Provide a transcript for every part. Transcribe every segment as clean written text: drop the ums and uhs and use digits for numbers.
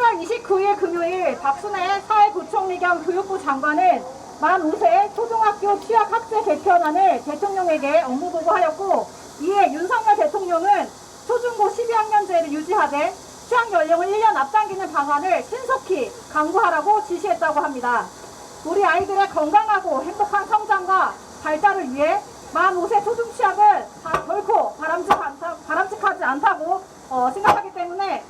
10월 29일 금요일 박순애 사회부총리 겸 교육부 장관은 만 5세 초등학교 취약 학제 개편안을 대통령에게 업무보고하였고, 이에 윤석열 대통령은 초중고 12학년제를 유지하되 취학 연령을 1년 앞당기는 방안을 신속히 강구하라고 지시했다고 합니다. 우리 아이들의 건강하고 행복한 성장과 발달을 위해 만 5세 초중취약은 결코 바람직하지 않다고 생각하기 때문에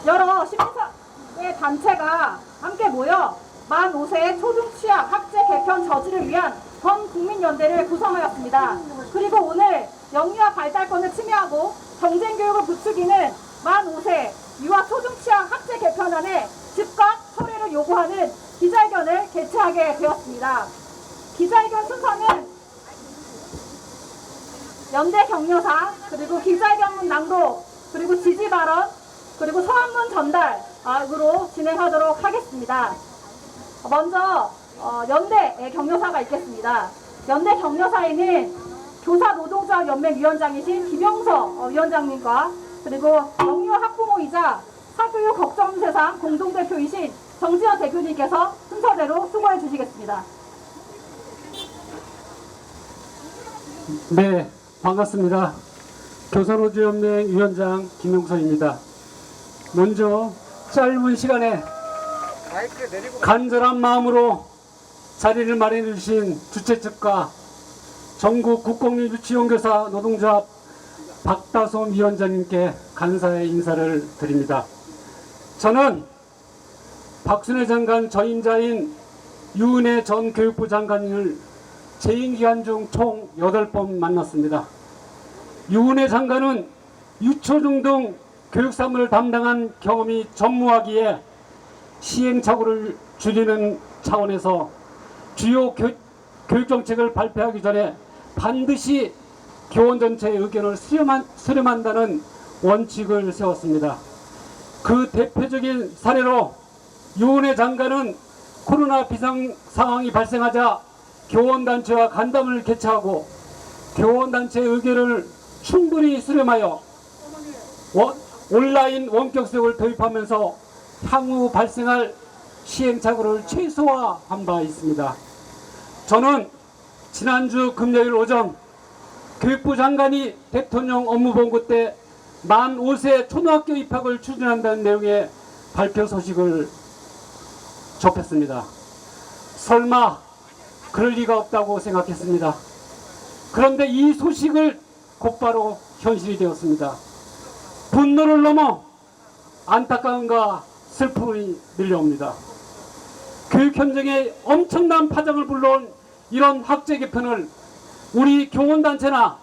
여러 시민사회 단체가 함께 모여 만 5세 초중취약 학제 개편 저지를 위한 전국민연대를 구성하였습니다. 그리고 오늘 영유아 발달권을 침해하고 경쟁교육을 부추기는 만 5세 유아 초중취약 학제 개편안에 즉각 철회를 요구하는 기자회견을 개최하게 되었습니다. 기자회견 순서는 연대 격려사, 그리고 기자회견문 낭독, 그리고 지지 발언, 그리고 서한문 전달으로 진행하도록 하겠습니다. 먼저 연대 격려사가 있겠습니다. 연대 격려사에는 교사 노동조합 연맹 위원장이신 김영서 위원장님과 그리고 영유아 학부모이자 사교육 걱정 세상 공동대표이신 정지현 대표님께서 순서대로 수고해 주시겠습니다. 네, 반갑습니다. 교사노조연맹 위원장 김영서입니다. 먼저 짧은 시간에 간절한 마음으로 자리를 마련해 주신 주최 측과 전국 국공립 유치원교사 노동조합 박다솜 위원장님께 감사의 인사를 드립니다. 저는 박순애 장관 전임자인 유은혜 전 교육부 장관을 재임 기간 중 총 8번 만났습니다. 유은혜 장관은 유초중 등 교육 사무를 담당한 경험이 전무하기에 시행착오를 줄이는 차원에서 주요 교육정책을 발표하기 전에 반드시 교원 전체의 의견을 수렴한다는 원칙을 세웠습니다. 그 대표적인 사례로 유은혜 장관은 코로나 비상 상황이 발생하자 교원단체와 간담회를 개최하고 교원단체의 의견을 충분히 수렴하여 온라인 원격 수업을 도입하면서 향후 발생할 시행착오를 최소화한 바 있습니다. 저는 지난주 금요일 오전 교육부 장관이 대통령 업무본부 때 만 5세 초등학교 입학을 추진한다는 내용의 발표 소식을 접했습니다. 설마 그럴 리가 없다고 생각했습니다. 그런데 이 소식을 곧바로 현실이 되었습니다. 분노를 넘어 안타까움과 슬픔이 밀려옵니다. 교육 현장에 엄청난 파장을 불러온 이런 학제 개편을 우리 교원단체나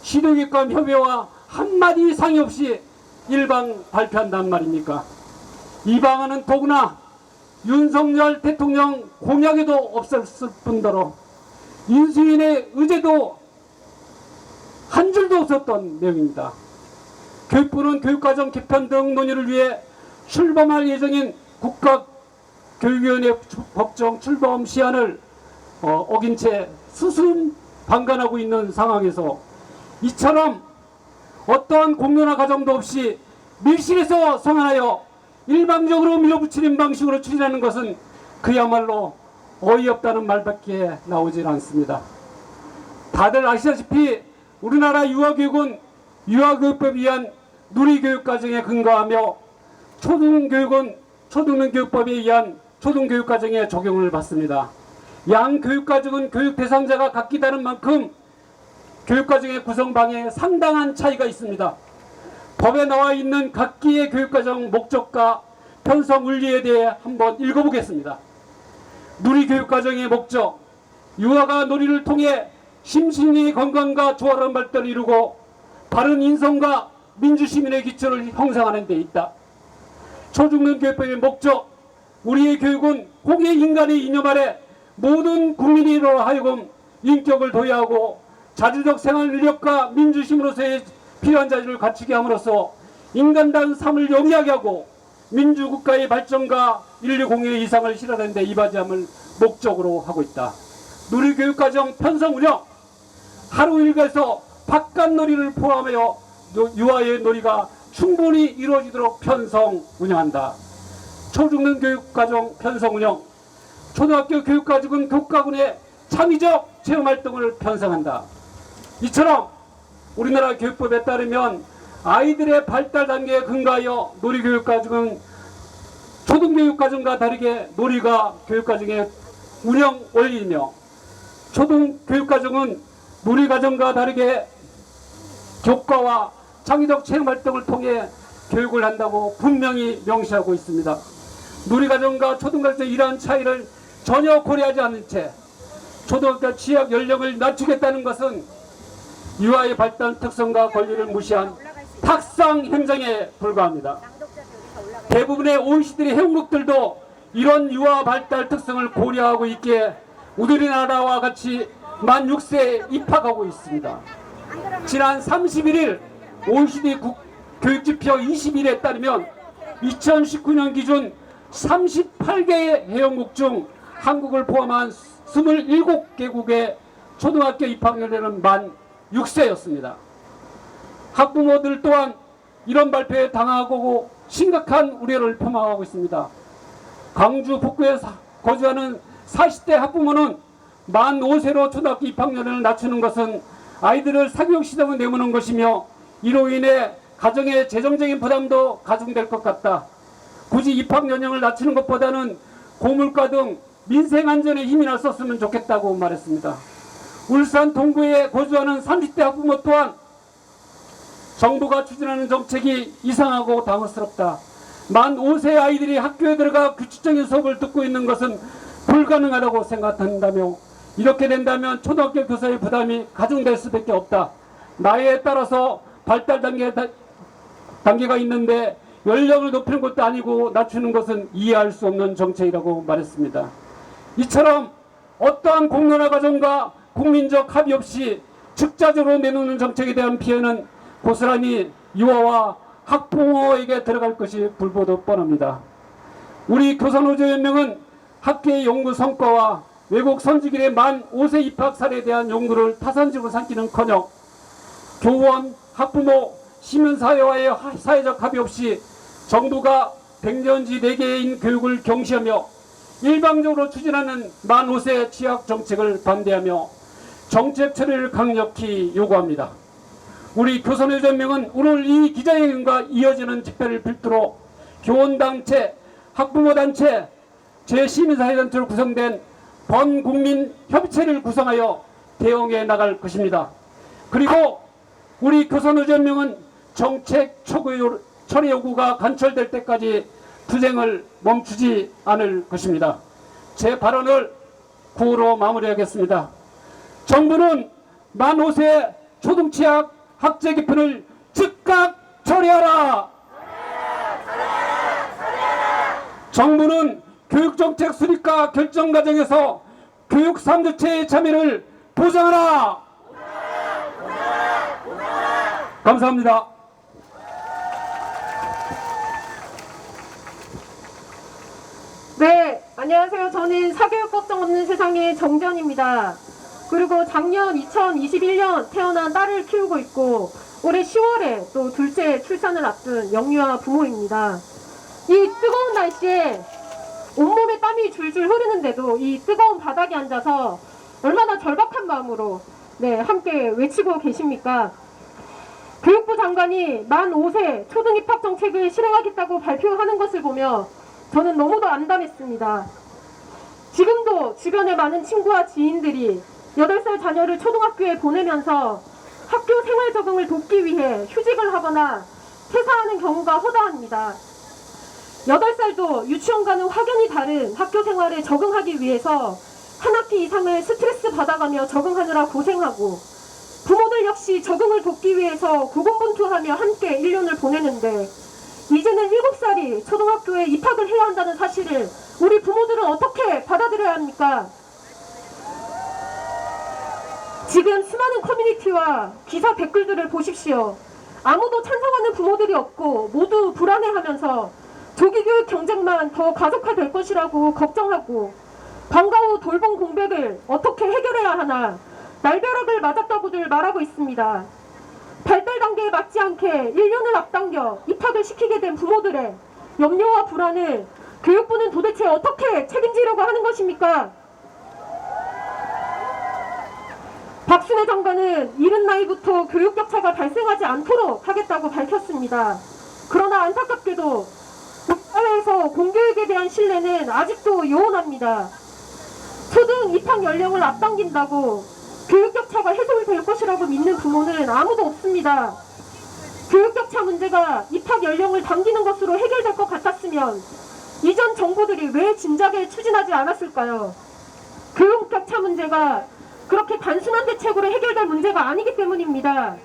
시도기관 협의회와 한마디 상의 없이 일방 발표한단 말입니까? 이 방안은 더구나 윤석열 대통령 공약에도 없었을 뿐더러 인수인의 의제도 한 줄도 없었던 내용입니다. 교육부는 교육과정 개편 등 논의를 위해 출범할 예정인 국가교육위원회 법정 출범 시한을 어긴 채 수순방관하고 있는 상황에서 이처럼 어떠한 공론화 과정도 없이 밀실에서 성안하여 일방적으로 밀어붙이는 방식으로 추진하는 것은 그야말로 어이없다는 말밖에 나오질 않습니다. 다들 아시다시피 우리나라 유아교육은 유아교육법에 의한 누리교육과정에 근거하며 초등교육은 초등교육법에 의한 초등교육과정에 적용을 받습니다. 양 교육과정은 교육 대상자가 각기 다른 만큼 교육과정의 구성방에 상당한 차이가 있습니다. 법에 나와 있는 각기의 교육과정 목적과 편성 원리에 대해 한번 읽어보겠습니다. 누리교육과정의 목적, 유아가 놀이를 통해 심신의 건강과 조화로운 발달을 이루고 바른 인성과 민주시민의 기초를 형성하는 데 있다. 초중등교육법의 목적, 우리의 교육은 공의 인간의 이념 아래 모든 국민으로 하여금 인격을 도야하고 자주적 생활 능력과 민주심으로서의 필요한 자질을 갖추게 함으로써 인간다운 삶을 영위하게 하고 민주국가의 발전과 인류 공유의 이상을 실현하는 데 이바지함을 목적으로 하고 있다. 누리교육과정 편성 운영, 하루 일과에서 바깥놀이를 포함하여 유아의 놀이가 충분히 이루어지도록 편성 운영한다. 초중등 교육과정 편성 운영, 초등학교 교육과정은 교과군의 창의적 체험활동을 편성한다. 이처럼 우리나라 교육법에 따르면 아이들의 발달 단계에 근거하여 놀이교육과정은 초등교육과정과 다르게 놀이가 교육과정의 운영 원리이며, 초등교육과정은 놀이과정과 다르게 교과와 창의적 체험활동을 통해 교육을 한다고 분명히 명시하고 있습니다. 놀이과정과 초등과정의 이러한 차이를 전혀 고려하지 않은 채 초등학교 취약 연령을 낮추겠다는 것은 유아의 발달 특성과 권리를 무시한 탁상 행정에 불과합니다. 대부분의 OECD 회원국들도 이런 유아 발달 특성을 고려하고 있기에 우리나라와 같이 만 6세에 입학하고 있습니다. 지난 31일 OECD 교육지표 21에 따르면 2019년 기준 38개의 회원국 중 한국을 포함한 27개국의 초등학교 입학 연령은 만 6세였습니다. 학부모들 또한 이런 발표에 당하고 심각한 우려를 표명하고 있습니다. 광주 북구에 거주하는 40대 학부모는 만 5세로 초등학교 입학 연령을 낮추는 것은 아이들을 사교육 시장에 내모는 것이며, 이로 인해 가정의 재정적인 부담도 가중될 것 같다. 굳이 입학 연령을 낮추는 것보다는 고물가 등 민생 안전에 힘이나 썼으면 좋겠다고 말했습니다. 울산 동구에 거주하는 30대 학부모 또한 정부가 추진하는 정책이 이상하고 당황스럽다. 만 5세 아이들이 학교에 들어가 규칙적인 수업을 듣고 있는 것은 불가능하다고 생각한다며, 이렇게 된다면 초등학교 교사의 부담이 가중될 수밖에 없다. 나이에 따라서 발달 단계가 있는데 연령을 높이는 것도 아니고 낮추는 것은 이해할 수 없는 정책이라고 말했습니다. 이처럼 어떠한 공론화 과정과 국민적 합의 없이 즉자적으로 내놓는 정책에 대한 피해는 고스란히 유아와 학부모에게 들어갈 것이 불보듯 뻔합니다. 우리 교사노조연맹은 학계의 연구 성과와 외국 선진국의 만 5세 입학 사례에 대한 연구를 타산지로 삼기는커녕 교원, 학부모, 시민사회와의 사회적 합의 없이 정부가 백년지 4개인 교육을 경시하며 일방적으로 추진하는 만 5세 취약 정책을 반대하며 정책 처리를 강력히 요구합니다. 우리 교사노조연맹은 오늘 이 기자회견과 이어지는 집회를 필두로 교원단체, 학부모단체, 제시민사회단체로 구성된 번국민협의체를 구성하여 대응해 나갈 것입니다. 그리고 우리 교사노조연맹은 정책 처리 요구가 관철될 때까지 투쟁을 멈추지 않을 것입니다. 제 발언을 구호로 마무리하겠습니다. 정부는 만 5세 초등취약 학제 개편을 즉각 처리하라! 정부는 교육정책 수립과 결정 과정에서 교육 3주체의 참여를 보장하라! 감사합니다. 네, 안녕하세요. 저는 사교육 걱정 없는 세상의 정전입니다. 그리고 작년 2021년 태어난 딸을 키우고 있고 올해 10월에 또 둘째 출산을 앞둔 영유아 부모입니다. 이 뜨거운 날씨에 온몸에 땀이 줄줄 흐르는데도 이 뜨거운 바닥에 앉아서 얼마나 절박한 마음으로 함께 외치고 계십니까? 교육부 장관이 만 5세 초등 입학 정책을 실행하겠다고 발표하는 것을 보며 저는 너무도 안담했습니다. 지금도 주변의 많은 친구와 지인들이 8살 자녀를 초등학교에 보내면서 학교 생활 적응을 돕기 위해 휴직을 하거나 퇴사하는 경우가 허다합니다. 8살도 유치원과는 확연히 다른 학교 생활에 적응하기 위해서 한 학기 이상을 스트레스 받아가며 적응하느라 고생하고, 부모들 역시 적응을 돕기 위해서 고군분투하며 함께 1년을 보내는데 이제는 7살이 초등학교에 입학을 해야 한다는 사실을 우리 부모들은 어떻게 받아들여야 합니까? 지금 수많은 커뮤니티와 기사 댓글들을 보십시오. 아무도 찬성하는 부모들이 없고 모두 불안해하면서 조기교육 경쟁만 더 가속화될 것이라고 걱정하고, 방과 후 돌봄 공백을 어떻게 해결해야 하나 날벼락을 맞았다고들 말하고 있습니다. 발달 단계에 맞지 않게 1년을 앞당겨 입학을 시키게 된 부모들의 염려와 불안을 교육부는 도대체 어떻게 책임지려고 하는 것입니까? 박순애 장관은 이른 나이부터 교육 격차가 발생하지 않도록 하겠다고 밝혔습니다. 그러나 안타깝게도 사회에서 공교육에 대한 신뢰는 아직도 요원합니다. 초등 입학 연령을 앞당긴다고 교육 격차가 해소될 것이라고 믿는 부모는 아무도 없습니다. 교육 격차 문제가 입학 연령을 당기는 것으로 해결될 것 같았으면 이전 정부들이 왜 진작에 추진하지 않았을까요? 교육 격차 문제가 그렇게 단순한 대책으로 해결될 문제가 아니기 때문입니다.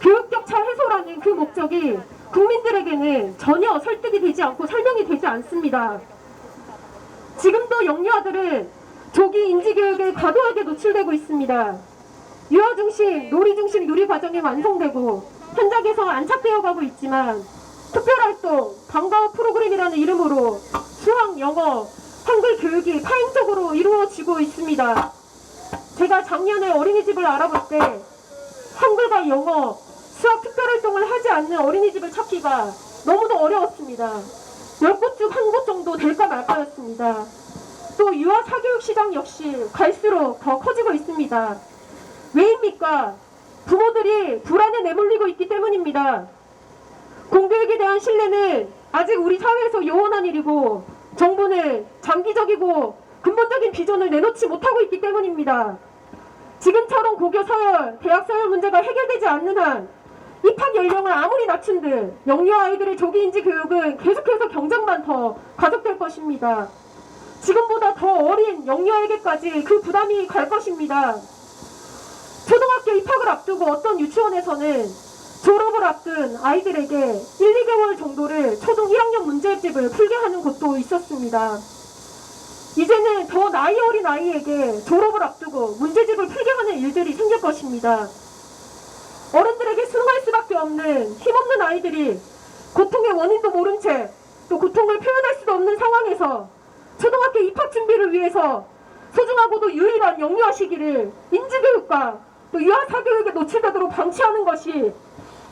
교육 격차 해소라는 그 목적이 국민들에게는 전혀 설득이 되지 않고 설명이 되지 않습니다. 지금도 영유아들은 조기 인지교육에 과도하게 노출되고 있습니다. 유아 중심, 놀이 중심 누리 과정이 완성되고 현장에서 안착되어 가고 있지만 특별활동, 방과후 프로그램이라는 이름으로 수학, 영어, 한글 교육이 파행적으로 이루어지고 있습니다. 제가 작년에 어린이집을 알아볼 때 한글과 영어, 수학 특별활동을 하지 않는 어린이집을 찾기가 너무도 어려웠습니다. 10곳 중 한 곳 정도 될까 말까였습니다. 또 유아 사교육 시장 역시 갈수록 더 커지고 있습니다. 왜입니까? 부모들이 불안에 내몰리고 있기 때문입니다. 공교육에 대한 신뢰는 아직 우리 사회에서 요원한 일이고 정부는 장기적이고 근본적인 비전을 내놓지 못하고 있기 때문입니다. 지금처럼 고교 서열, 대학 서열 문제가 해결되지 않는 한 입학 연령을 아무리 낮춘들 영유아 아이들의 조기 인지 교육은 계속해서 경쟁만 더 가속될 것입니다. 지금보다 더 어린 영유아에게까지 그 부담이 갈 것입니다. 초등학교 입학을 앞두고 어떤 유치원에서는 졸업을 앞둔 아이들에게 1, 2개월 정도를 초등 1학년 문제집을 풀게 하는 곳도 있었습니다. 이제는 더 나이 어린 아이에게 졸업을 앞두고 문제집을 풀게 하는 일들이 생길 것입니다. 어른들에게 수능할 수밖에 없는 힘없는 아이들이 고통의 원인도 모른 채 또 고통을 표현할 수도 없는 상황에서 초등학교 입학 준비를 위해서 소중하고도 유일한 영유아 시기를 인지교육과 또 유아 사교육에 노출되도록 방치하는 것이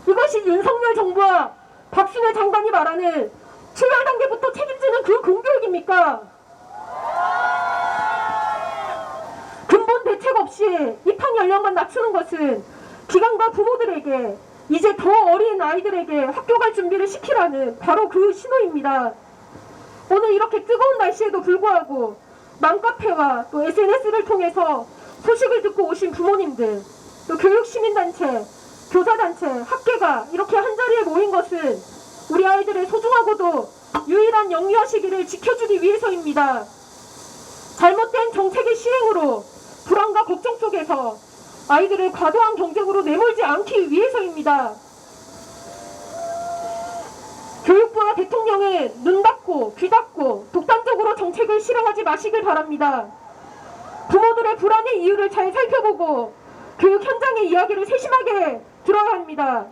이것이 윤석열 정부와 박순애 장관이 말하는 출발 단계부터 책임지는 그 공교육입니까? 근본 대책 없이 입학 연령만 낮추는 것은 기관과 부모들에게 이제 더 어린 아이들에게 학교 갈 준비를 시키라는 바로 그 신호입니다. 오늘 이렇게 뜨거운 날씨에도 불구하고 맘카페와 또 SNS를 통해서 소식을 듣고 오신 부모님들, 또 교육시민단체, 교사단체, 학계가 이렇게 한자리에 모인 것은 우리 아이들의 소중하고도 유일한 영유아 시기를 지켜주기 위해서입니다. 잘못된 정책의 시행으로 불안과 걱정 속에서 아이들을 과도한 경쟁으로 내몰지 않기 위해서입니다. 교육부와 대통령은 눈 닫고 귀 닫고 독단적으로 정책을 실행하지 마시길 바랍니다. 부모들의 불안의 이유를 잘 살펴보고 교육 현장의 이야기를 세심하게 들어야 합니다.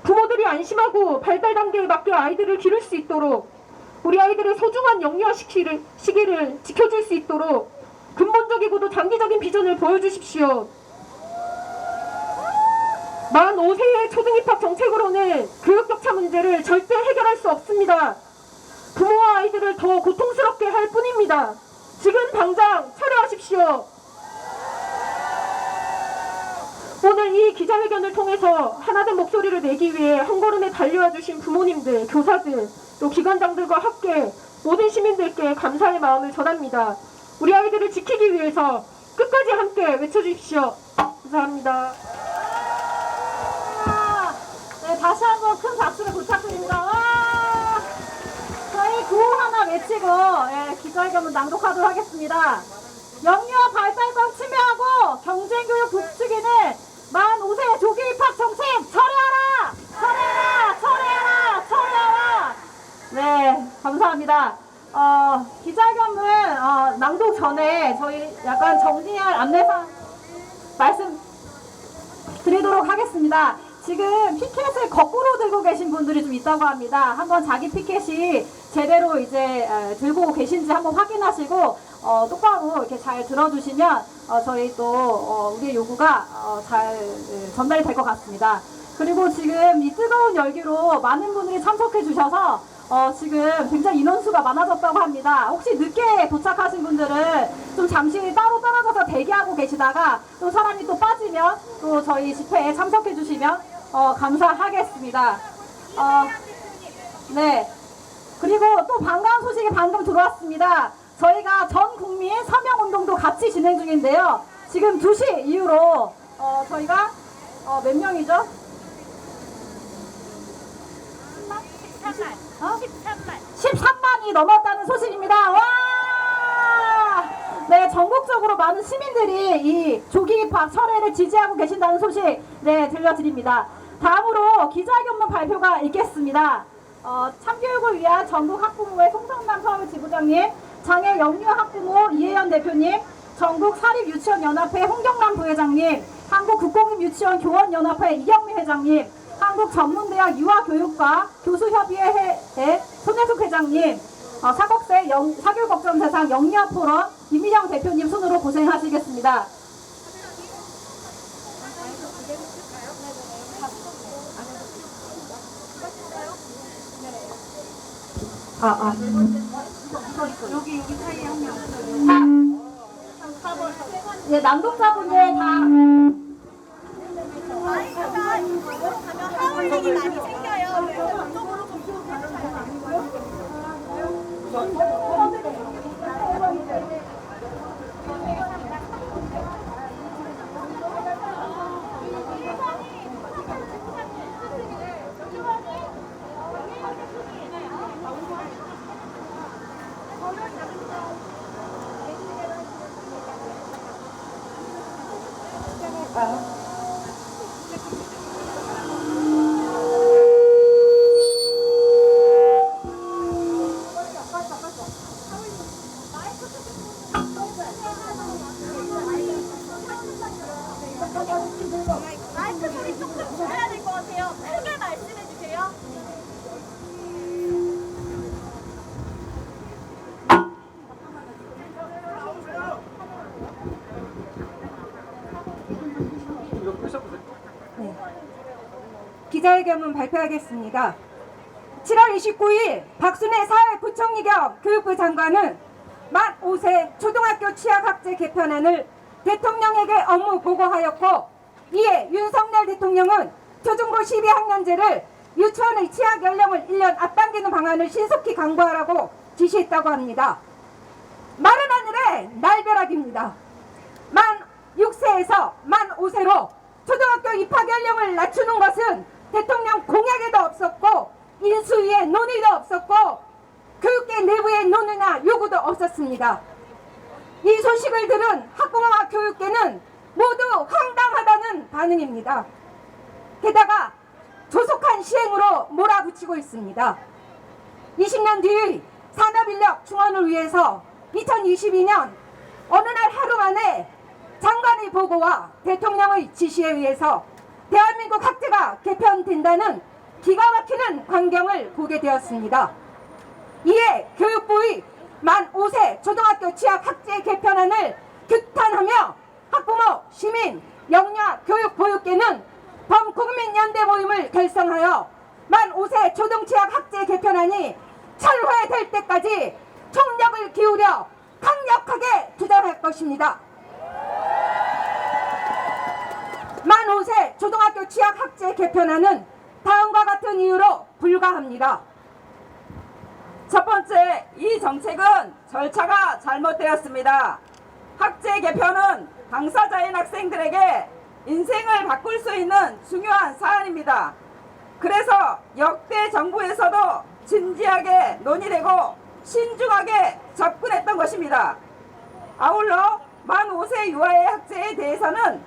부모들이 안심하고 발달 단계에 맞게 아이들을 기를 수 있도록 우리 아이들의 소중한 영유아 시기를 지켜줄 수 있도록 근본적이고도 장기적인 비전을 보여주십시오. 만 5세의 초등입학 정책으로는 교육격차 문제를 절대 해결할 수 없습니다. 부모와 아이들을 더 고통스럽게 할 뿐입니다. 지금 당장 철회하십시오. 오늘 이 기자회견을 통해서 하나된 목소리를 내기 위해 한 걸음에 달려와 주신 부모님들, 교사들, 또 기관장들과 함께 모든 시민들께 감사의 마음을 전합니다. 우리 아이들을 지키기 위해서 끝까지 함께 외쳐주십시오. 감사합니다. 네, 다시 한번 큰 박수를 부탁드립니다. 와! 저희 구호 하나 외치고 기자회견을 낭독하도록 하겠습니다. 영유아 발달권 침해하고 경쟁교육 부추기는 만 5세 조기 입학 정책 철회하라! 철회하라! 철회하라! 철회하라! 네, 감사합니다. 기자회견을 낭독 전에 저희 약간 정리할 안내사항 말씀드리도록 하겠습니다. 지금 피켓을 거꾸로 들고 계신 분들이 좀 있다고 합니다. 한번 자기 피켓이 제대로 이제 들고 계신지 한번 확인하시고 똑바로 이렇게 잘 들어주시면 저희 또 우리의 요구가 잘 전달이 될 것 같습니다. 그리고 지금 이 뜨거운 열기로 많은 분들이 참석해 주셔서 지금 굉장히 인원수가 많아졌다고 합니다. 혹시 늦게 도착하신 분들은 좀 잠시 따로 떨어져서 대기하고 계시다가 또 사람이 또 빠지면 또 저희 집회에 참석해 주시면 감사하겠습니다. 네. 그리고 또 반가운 소식이 방금 들어왔습니다. 저희가 전 국민 서명 운동도 같이 진행 중인데요. 지금 2시 이후로 저희가 몇 명이죠? 13만이 넘었다는 소식입니다. 와! 네, 전국적으로 많은 시민들이 이 조기 입학 철회를 지지하고 계신다는 소식 네, 들려드립니다. 다음으로 기자회견문 발표가 있겠습니다. 참교육을 위한 전국 학부모회 송성남 서울지부장님, 장애 영유아 학부모 이혜연 대표님, 전국 사립유치원연합회 홍경남 부회장님, 한국국공립유치원 교원연합회 이경미 회장님, 한국전문대학 유아교육과 교수협의회 손혜숙 회장님, 사국세 사교육걱정세상 영유아포럼 김미영 대표님 순으로 고생하시겠습니다. 여기 사이에 한 명. 네, 남동자분들 다. 하울링이 많이 생겨요. 마이크 소리 조금 줄여야 될 것 같아요. 크게 말씀해 주세요. 기자회견문 발표하겠습니다. 7월 29일 박순애 사회부총리 겸 교육부 장관은 만 5세 초등학교 취약학제 개편안을 대통령에게 업무 보고하였고, 이에 윤석열 대통령은 초중고 12학년제를 유치원의 취약 연령을 1년 앞당기는 방안을 신속히 강구하라고 지시했다고 합니다. 마른 하늘의 날벼락입니다. 만 6세에서 만 5세로 초등학교 입학 연령을 낮추는 것은 대통령 공약에도 없었고 인수위의 논의도 없었고 교육계 내부의 논의나 요구도 없었습니다. 이 소식을 들은 학부모와 교육계는 모두 황당하다는 반응입니다. 게다가 조속한 시행으로 몰아붙이고 있습니다. 20년 뒤의 산업인력 충원을 위해서 2022년 어느 날 하루 만에 장관의 보고와 대통령의 지시에 의해서 대한민국 학제가 개편된다는 기가 막히는 광경을 보게 되었습니다. 이에 교육부의 만 5세 초등학교 취약 학제 개편안을 규탄하며 학부모, 시민, 영유아 교육 보육계는 범국민연대 모임을 결성하여 만 5세 초등취약 학제 개편안이 철회될 때까지 총력을 기울여 강력하게 주장할 것입니다. 만 5세 초등학교 취약 학제 개편안은 다음과 같은 이유로 불가합니다. 첫 번째, 이 정책은 절차가 잘못되었습니다. 학제 개편은 당사자인 학생들에게 인생을 바꿀 수 있는 중요한 사안입니다. 그래서 역대 정부에서도 진지하게 논의되고 신중하게 접근했던 것입니다. 아울러 만 5세 유아의 학제에 대해서는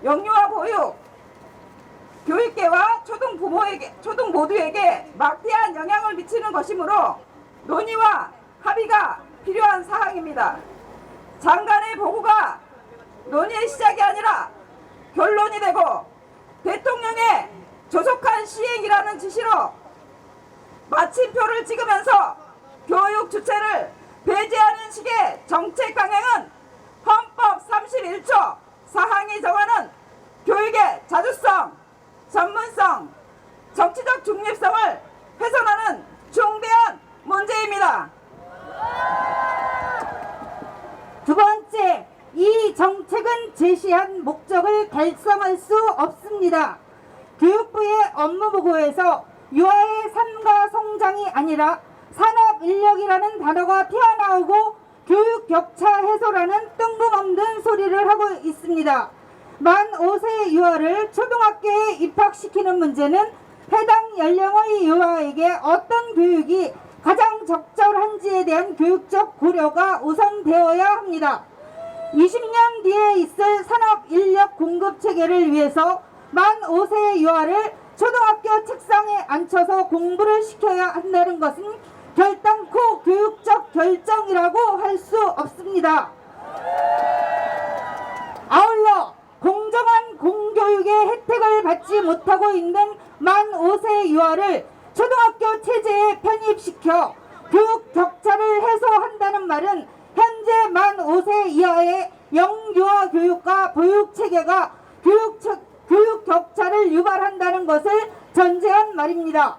영유아 보육, 교육계와 초등 모두에게 막대한 영향을 미치는 것이므로 논의와 합의가 필요한 사항입니다. 장관의 보고가 논의의 시작이 아니라 결론이 되고 대통령의 조속한 시행이라는 지시로 마침표를 찍으면서 교육 주체를 배제하는 식의 정책 강행은 헌법 31조 사항이 정하는 교육의 자주성, 전문성, 정치적 중립성을 훼손하는 중대한 문제입니다. 두 번째, 이 정책은 제시한 목적을 달성할 수 없습니다. 교육부의 업무보고에서 유아의 삶과 성장이 아니라 산업인력이라는 단어가 튀어나오고 교육 격차 해소라는 뜬금없는 소리를 하고 있습니다. 만 5세 유아를 초등학교에 입학시키는 문제는 해당 연령의 유아에게 어떤 교육이 가장 적절한지에 대한 교육적 고려가 우선되어야 합니다. 20년 뒤에 있을 산업인력 공급 체계를 위해서 만 5세 유아를 초등학교 책상에 앉혀서 공부를 시켜야 한다는 것은 결단코 교육적 결정이라고 할 수 없습니다. 아울러 공정한 공교육의 혜택을 받지 못하고 있는 만 5세 유아를 초등학교 체제에 편입시켜 교육 격차를 해소한다는 말은 현재 만 5세 이하의 영유아 교육과 보육 체계가 교육 격차를 유발한다는 것을 전제한 말입니다.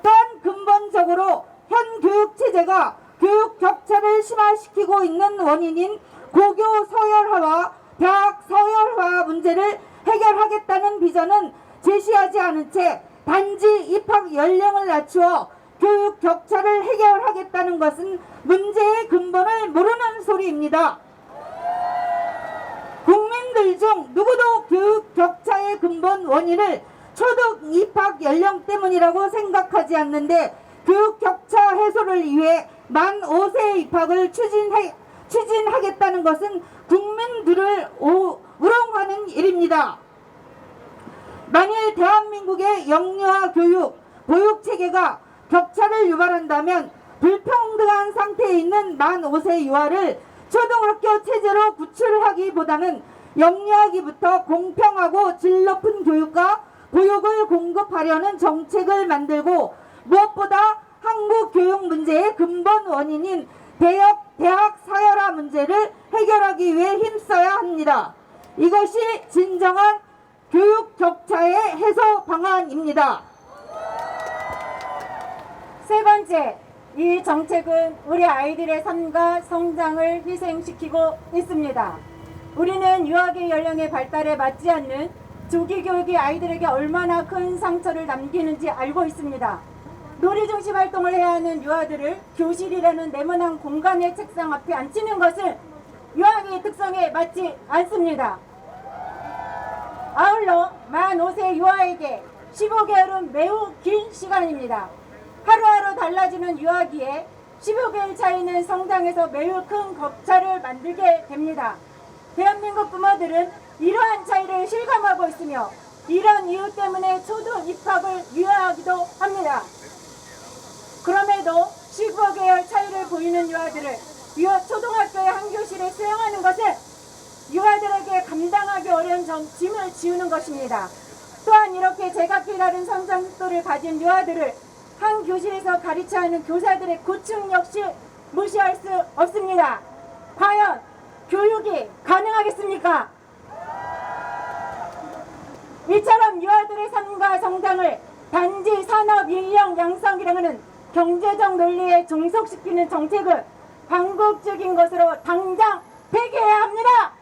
또한 근본적으로 현 교육 체제가 교육 격차를 심화시키고 있는 원인인 고교 서열화와 대학 서열화 문제를 해결하겠다는 비전은 제시하지 않은 채 단지 입학 연령을 낮추어 교육 격차를 해결하겠다는 것은 문제의 근본을 모르는 소리입니다. 국민들 중 누구도 교육 격차의 근본 원인을 초등 입학 연령 때문이라고 생각하지 않는데 교육 격차 해소를 위해 만 5세 입학을 추진하겠다는 것은 국민들을 우롱하는 일입니다. 만일 대한민국의 영유아 교육, 보육 체계가 격차를 유발한다면 불평등한 상태에 있는 만 5세 유아를 초등학교 체제로 구출하기보다는 영유아기부터 공평하고 질 높은 교육과 보육을 공급하려는 정책을 만들고 무엇보다 한국 교육 문제의 근본 원인인 대학 서열화 문제를 해결하기 위해 힘써야 합니다. 이것이 진정한 교육 격차의 해소 방안입니다. 세 번째, 이 정책은 우리 아이들의 삶과 성장을 희생시키고 있습니다. 우리는 유아기 연령의 발달에 맞지 않는 조기 교육이 아이들에게 얼마나 큰 상처를 남기는지 알고 있습니다. 놀이 중심 활동을 해야 하는 유아들을 교실이라는 네모난 공간의 책상 앞에 앉히는 것은 유아기의 특성에 맞지 않습니다. 아울러 만 5세 유아에게 15개월은 매우 긴 시간입니다. 하루하루 달라지는 유아기에 15개월 차이는 성장에서 매우 큰 격차를 만들게 됩니다. 대한민국 부모들은 이러한 차이를 실감하고 있으며 이런 이유 때문에 초등 입학을 유예하기도 합니다. 그럼에도 15개월 차이를 보이는 유아들을 초등학교의 한 교실에 수용하는 것은 유아들에게 감당하기 어려운 짐을 지우는 것입니다. 또한 이렇게 제각기 다른 성장 속도를 가진 유아들을 한 교실에서 가르쳐야 하는 교사들의 고충 역시 무시할 수 없습니다. 과연 교육이 가능하겠습니까? 이처럼 유아들의 삶과 성장을 단지 산업 인력 양성이라는 경제적 논리에 종속시키는 정책은 반국적인 것으로 당장 폐기해야 합니다.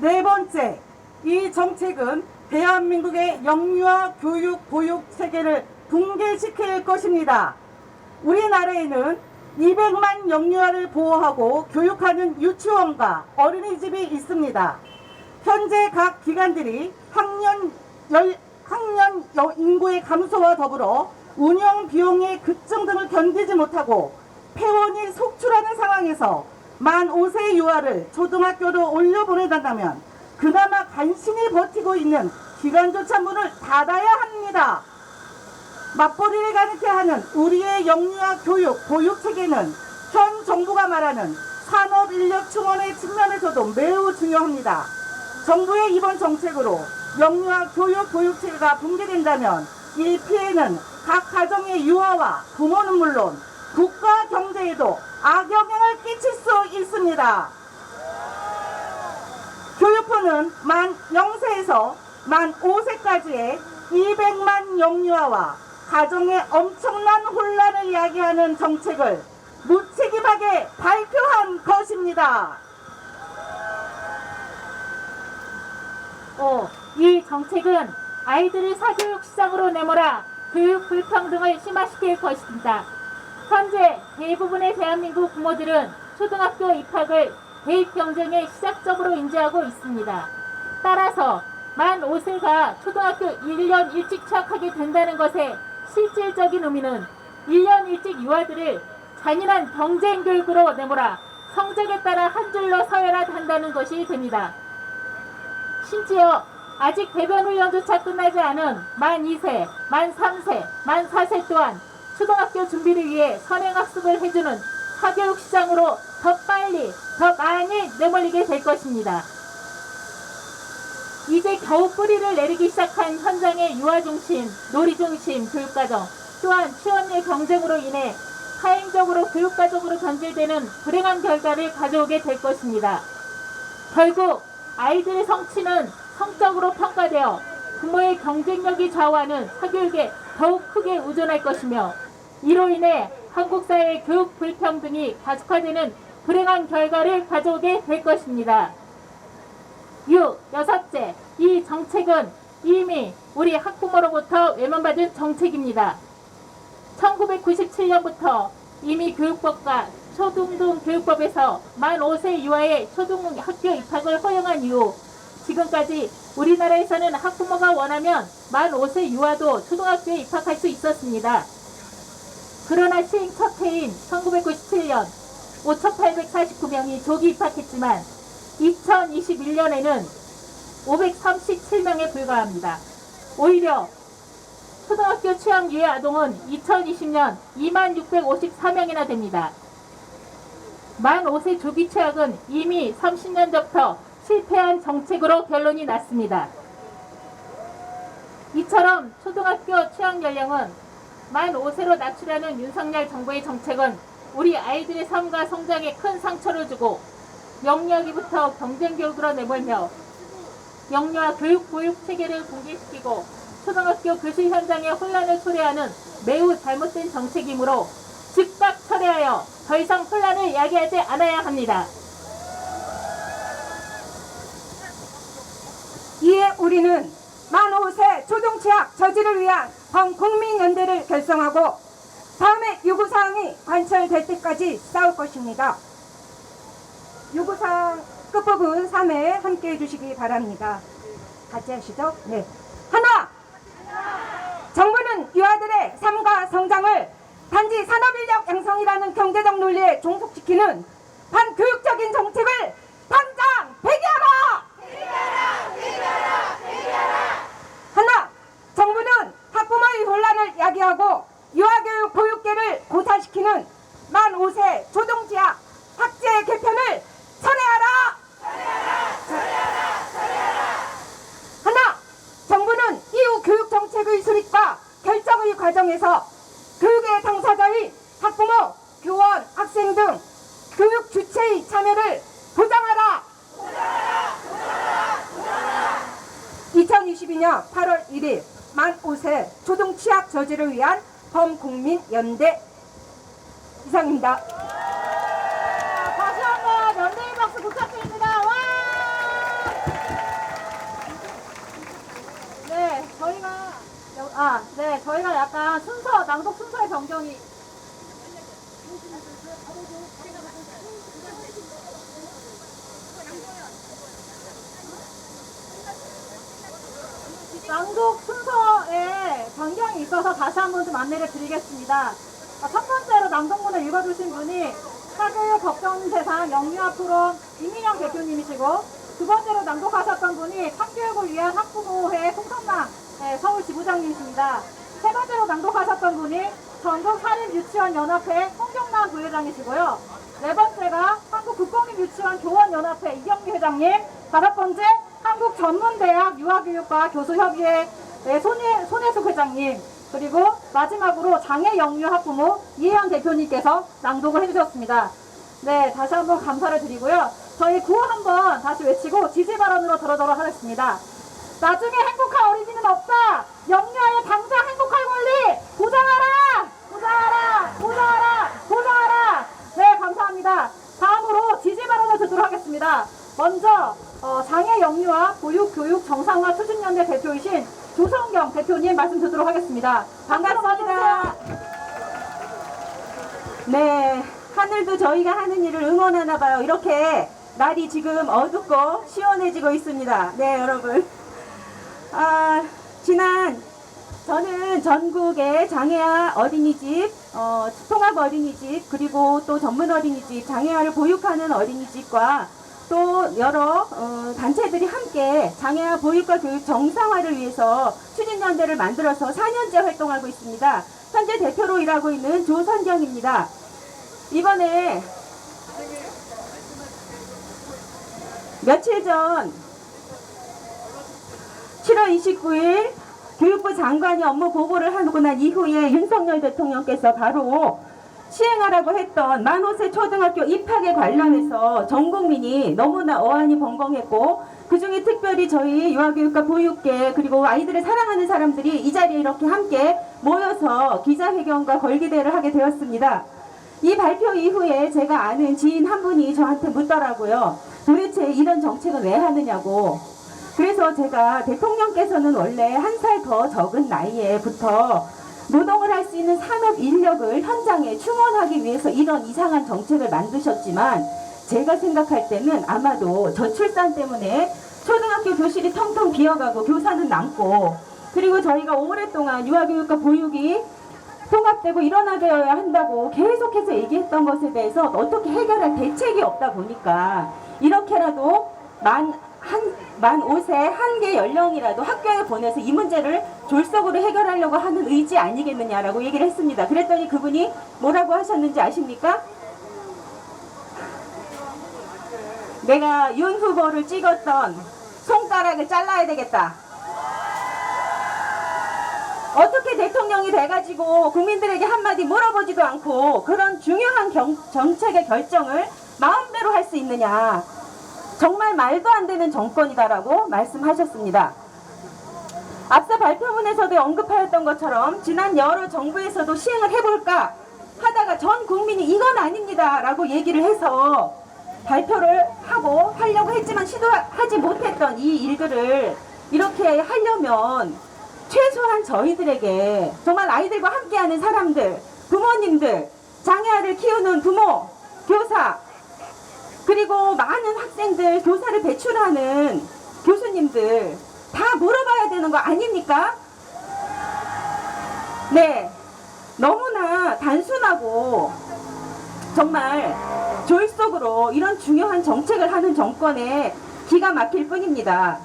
네 번째, 이 정책은 대한민국의 영유아 교육 보육 체계를 붕괴시킬 것입니다. 우리나라에는 200만 영유아를 보호하고 교육하는 유치원과 어린이집이 있습니다. 현재 각 기관들이 학년 인구의 감소와 더불어 운영 비용의 급증 등을 견디지 못하고 폐원이 속출하는 상황에서 만 5세 유아를 초등학교로 올려보내단다면 그나마 간신히 버티고 있는 기관조차 문을 닫아야 합니다. 맞벌이를 가능케 하는 우리의 영유아 교육, 보육 체계는 현 정부가 말하는 산업인력 충원의 측면에서도 매우 중요합니다. 정부의 이번 정책으로 영유아 교육 보육체계가 붕괴된다면 이 피해는 각 가정의 유아와 부모는 물론 국가 경제에도 악영향을 끼칠 수 있습니다. 교육부는 만 0세에서 만 5세까지의 200만 영유아와 가정의 엄청난 혼란을 야기하는 정책을 무책임하게 발표한 것입니다. 이 정책은 아이들을 사교육 시장으로 내몰아 교육 불평등을 심화시킬 것입니다. 현재 대부분의 대한민국 부모들은 초등학교 입학을 대입 경쟁의 시작점으로 인지하고 있습니다. 따라서 만 5세가 초등학교 1년 일찍 취학하게 된다는 것의 실질적인 의미는 1년 일찍 유아들을 잔인한 경쟁 교육으로 내몰아 성적에 따라 한 줄로 서열화한다는 것이 됩니다. 심지어 아직 배변 훈련조차 끝나지 않은 만 2세, 만 3세, 만 4세 또한 초등학교 준비를 위해 선행학습을 해주는 사교육 시장으로 더 빨리, 더 많이 내몰리게 될 것입니다. 이제 겨우 뿌리를 내리기 시작한 현장의 유아중심, 놀이중심 교육과정, 또한 취업률 경쟁으로 인해 사행적으로 교육과정으로 변질되는 불행한 결과를 가져오게 될 것입니다. 결국 아이들의 성취는 성적으로 평가되어 부모의 경쟁력이 좌우하는 사교육에 더욱 크게 의존할 것이며 이로 인해 한국 사회의 교육 불평등이 가속화되는 불행한 결과를 가져오게 될 것입니다. 6. 이 정책은 이미 우리 학부모로부터 외면받은 정책입니다. 1997년부터 이미 교육법과 초등등 교육법에서 만 5세 이하의 초등학교 입학을 허용한 이후 지금까지 우리나라에서는 학부모가 원하면 만 5세 이하도 초등학교에 입학할 수 있었습니다. 그러나 시행 첫 해인 1997년 5,849명이 조기 입학했지만 2021년에는 537명에 불과합니다. 오히려 초등학교 취학 유예 아동은 2020년 2654명이나 됩니다. 만 5세 조기 취학은 이미 30년 전부터 실패한 정책으로 결론이 났습니다. 이처럼 초등학교 취학 연령은 만 5세로 낮추려는 윤석열 정부의 정책은 우리 아이들의 삶과 성장에 큰 상처를 주고 영유아기부터 경쟁교육으로 내몰며 영유아 교육 보육 체계를 붕괴시키고 초등학교 교실 현장에 혼란을 초래하는 매우 잘못된 정책이므로 즉각 철회하여 더 이상 혼란을 야기하지 않아야 합니다. 이에 우리는 만 5세 초등취학 저지를 위한 범국민연대를 결성하고 다음에 요구사항이 관철될 때까지 싸울 것입니다. 요구사항 끝부분 3회 함께 해주시기 바랍니다. 같이 하시죠. 네. 하나! 정부는 유아들의 삶과 성장을 단지 산업인력 양성이라는 경제적 논리에 종속시키는 반교육적인 정책을 당장 폐기하라! 하나, 정부는 학부모의 혼란을 야기하고 유아교육 보육계를 고사시키는 만 5세 초등취학 학제 개편을 철회하라! 하나, 정부는 이후 교육정책의 수립과 결정의 과정에서 교육의 당사자의 학부모, 교원, 학생 등 교육 주체의 참여를 보장하라! 2022년 8월 1일 만 5세 초등취학 저지를 위한 범국민연대 이상입니다. 다시 한번 연대의 박수 부탁드립니다. 와! 네, 저희가 약간 낭독 순서의 변경이 낭독 순서에 변경이 있어서 다시 한번 좀 안내를 드리겠습니다. 첫 번째로 낭독문을 읽어주신 분이 사교육 걱정 세상 영유아 프롬 이민영 대표님이시고 두 번째로 낭독하셨던 분이 참교육을 위한 학부모회 송선남 서울 지부장님이십니다. 세 번째로 낭독하셨던 분이 전국 사립유치원연합회 홍경남 부회장이시고요. 네 번째가 한국국공립유치원 교원연합회 이경미 회장님, 다섯 번째 한국전문대학 유아교육과 교수협의회 손혜숙 회장님, 그리고 마지막으로 장애 영유 학부모 이혜연 대표님께서 낭독을 해주셨습니다. 네, 다시 한번 감사를 드리고요. 저희 구호 한번 다시 외치고 지지 발언으로 들어가도록 하겠습니다. 나중에 행복한 어린이는 없다. 영유아의 당장 행복할 권리 보장하라! 보장하라! 보장하라! 보장하라! 네, 감사합니다. 다음으로 지지 발언을 듣도록 하겠습니다. 먼저 장애 영유아 보육교육 정상화 추진연대 대표이신 조성경 대표님 말씀 듣도록 하겠습니다. 반갑습니다. 네, 하늘도 저희가 하는 일을 응원하나 봐요. 이렇게 날이 지금 어둡고 시원해지고 있습니다. 네, 여러분. 저는 전국의 장애아 어린이집, 통합 어린이집, 그리고 또 전문 어린이집, 장애아를 보육하는 어린이집과 또 여러 단체들이 함께 장애아 보육과 교육 정상화를 위해서 추진연대를 만들어서 4년째 활동하고 있습니다. 현재 대표로 일하고 있는 조선경입니다. 이번에 며칠 전 7월 29일 교육부 장관이 업무 보고를 하고 난 이후에 윤석열 대통령께서 바로 시행하라고 했던 만 5세 초등학교 입학에 관련해서 전 국민이 너무나 어안이 벙벙했고, 그중에 특별히 저희 유아교육과 보육계 그리고 아이들을 사랑하는 사람들이 이 자리에 이렇게 함께 모여서 기자회견과 걸기대를 하게 되었습니다. 이 발표 이후에 제가 아는 지인 한 분이 저한테 묻더라고요. 도대체 이런 정책은 왜 하느냐고. 그래서 제가 대통령께서는 원래 한 살 더 적은 나이에부터 노동을 할 수 있는 산업 인력을 현장에 충원하기 위해서 이런 이상한 정책을 만드셨지만, 제가 생각할 때는 아마도 저출산 때문에 초등학교 교실이 텅텅 비어가고 교사는 남고, 그리고 저희가 오랫동안 유아교육과 보육이 통합되고 일원화되어야 한다고 계속해서 얘기했던 것에 대해서 어떻게 해결할 대책이 없다 보니까 이렇게라도 만 5세 한계 연령이라도 학교에 보내서 이 문제를 졸속으로 해결하려고 하는 의지 아니겠느냐라고 얘기를 했습니다. 그랬더니 그분이 뭐라고 하셨는지 아십니까? 내가 윤 후보를 찍었던 손가락을 잘라야 되겠다. 어떻게 대통령이 돼가지고 국민들에게 한마디 물어보지도 않고 그런 중요한 정책의 결정을 마음대로 할 수 있느냐. 정말 말도 안 되는 정권이다라고 말씀하셨습니다. 앞서 발표문에서도 언급하였던 것처럼 지난 여러 정부에서도 시행을 해볼까 하다가 전 국민이 이건 아닙니다 라고 얘기를 해서 발표를 하려고 했지만 시도하지 못했던 이 일들을 이렇게 하려면 최소한 저희들에게 정말 아이들과 함께하는 사람들, 부모님들, 장애아를 키우는 부모, 교사, 그리고 많은 학생들, 교사를 배출하는 교수님들 다 물어봐야 되는 거 아닙니까? 네, 너무나 단순하고 정말 졸속으로 이런 중요한 정책을 하는 정권에 기가 막힐 뿐입니다.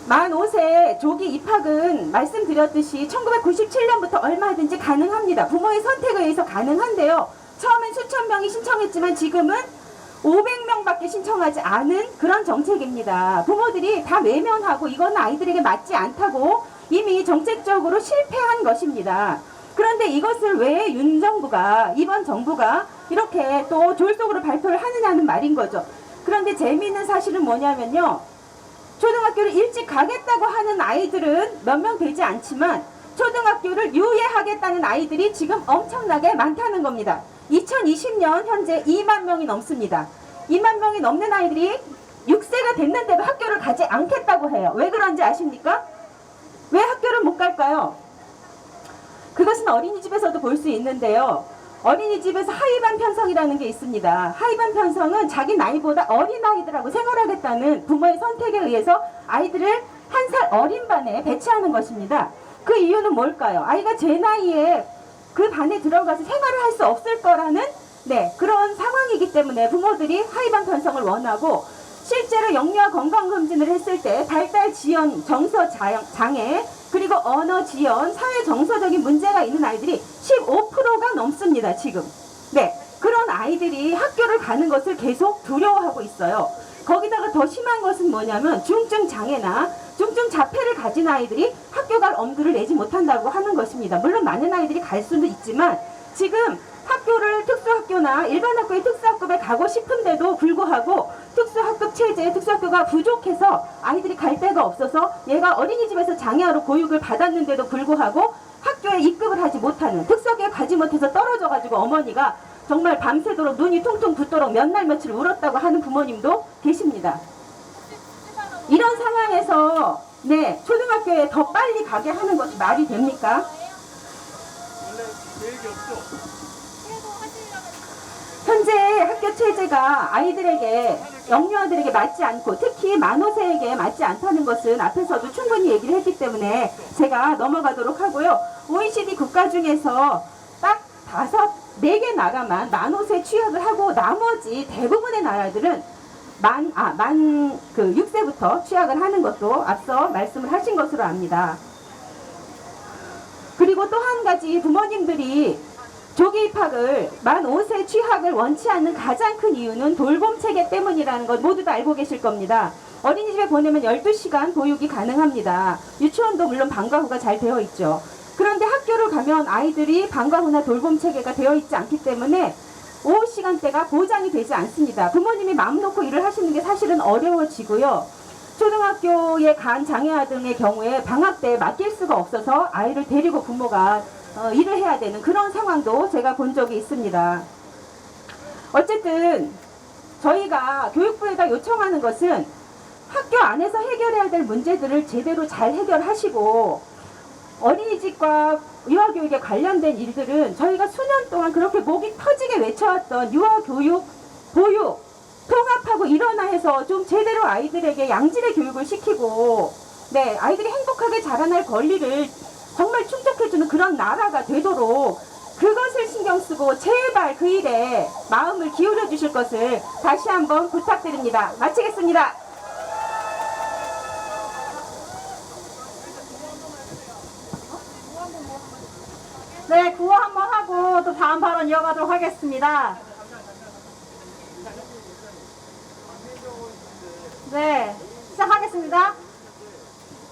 만 5세 조기 입학은 말씀드렸듯이 1997년부터 얼마든지 가능합니다. 부모의 선택에 의해서 가능한데요. 처음엔 수천 명이 신청했지만 지금은 500명밖에 신청하지 않은 그런 정책입니다. 부모들이 다 외면하고 이건 아이들에게 맞지 않다고 이미 정책적으로 실패한 것입니다. 그런데 이것을 왜 이번 정부가 이렇게 또 졸속으로 발표를 하느냐는 말인 거죠. 그런데 재미있는 사실은 뭐냐면요. 초등학교를 일찍 가겠다고 하는 아이들은 몇 명 되지 않지만 초등학교를 유예하겠다는 아이들이 지금 엄청나게 많다는 겁니다. 2020년 현재 2만 명이 넘습니다. 2만 명이 넘는 아이들이 6세가 됐는데도 학교를 가지 않겠다고 해요. 왜 그런지 아십니까? 왜 학교를 못 갈까요? 그것은 어린이집에서도 볼 수 있는데요. 어린이집에서 하위반 편성이라는 게 있습니다. 하위반 편성은 자기 나이보다 어린 아이들하고 생활하겠다는 부모의 선택에 의해서 아이들을 한 살 어린 반에 배치하는 것입니다. 그 이유는 뭘까요? 아이가 제 나이에 그 반에 들어가서 생활을 할 수 없을 거라는 그런 상황이기 때문에 부모들이 하위반 편성을 원하고, 실제로 영유아 건강검진을 했을 때 발달 지연, 정서 장애, 그리고 언어 지연, 사회 정서적인 문제가 있는 아이들이 15%가 넘습니다, 지금. 그런 아이들이 학교를 가는 것을 계속 두려워하고 있어요. 거기다가 더 심한 것은 뭐냐면 중증 장애나 중증 자폐를 가진 아이들이 학교 갈 엄두를 내지 못한다고 하는 것입니다. 물론 많은 아이들이 갈 수도 있지만 지금 학교를 특수학교나 일반 학교의 특수학급에 가고 싶은데도 불구하고 특수학급 체제, 특수학교가 부족해서 아이들이 갈 데가 없어서 얘가 어린이집에서 장애아로 교육을 받았는데도 불구하고 학교에 입급을 하지 못하는, 특수학교에 가지 못해서 떨어져가지고 어머니가 정말 밤새도록 눈이 퉁퉁 붓도록 몇 날 며칠 울었다고 하는 부모님도 계십니다. 이런 상황에서 네, 초등학교에 더 빨리 가게 하는 것이 말이 됩니까? 현재 학교 체제가 아이들에게, 영유아들에게 맞지 않고 특히 만 5세에게 맞지 않다는 것은 앞에서도 충분히 얘기를 했기 때문에 제가 넘어가도록 하고요. OECD 국가 중에서 딱 4개 나라만 만 5세 취약을 하고 나머지 대부분의 나라들은 6세부터 취약을 하는 것도 앞서 말씀을 하신 것으로 압니다. 그리고 또 한 가지, 부모님들이 조기 입학을 만 5세 취학을 원치 않는 가장 큰 이유는 돌봄 체계 때문이라는 것 모두 다 알고 계실 겁니다. 어린이집에 보내면 12시간 보육이 가능합니다. 유치원도 물론 방과 후가 잘 되어 있죠. 그런데 학교를 가면 아이들이 방과 후나 돌봄 체계가 되어 있지 않기 때문에 오후 시간대가 보장이 되지 않습니다. 부모님이 마음 놓고 일을 하시는 게 사실은 어려워지고요. 초등학교에 간 장애아 등의 경우에 방학 때 맡길 수가 없어서 아이를 데리고 부모가 일을 해야 되는 그런 상황도 제가 본 적이 있습니다. 어쨌든 저희가 교육부에다 요청하는 것은 학교 안에서 해결해야 될 문제들을 제대로 잘 해결하시고, 어린이집과 유아교육에 관련된 일들은 저희가 수년 동안 그렇게 목이 터지게 외쳐왔던 유아교육, 보육, 통합하고 일어나 해서 좀 제대로 아이들에게 양질의 교육을 시키고, 네, 아이들이 행복하게 자라날 권리를 정말 충족해주는 그런 나라가 되도록 그것을 신경 쓰고 제발 그 일에 마음을 기울여 주실 것을 다시 한번 부탁드립니다. 마치겠습니다. 네, 구호 한번 하고 또 다음 발언 이어가도록 하겠습니다. 네, 시작하겠습니다.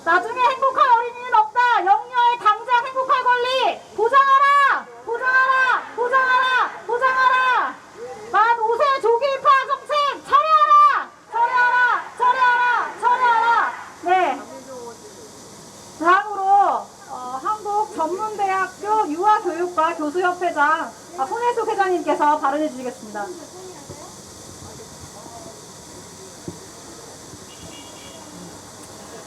나중에 행복한 어린이는 없다. 영유아의 당장 행복할 권리 보장하라! 보장하라! 보장하라! 보장하라! 만 5세 조기 입학 정책 처리하라! 처리하라! 처리하라! 처리하라! 네. 다음으로 한국전문대학교 유아교육과 교수협회장 손혜숙 회장님께서 발언해 주시겠습니다.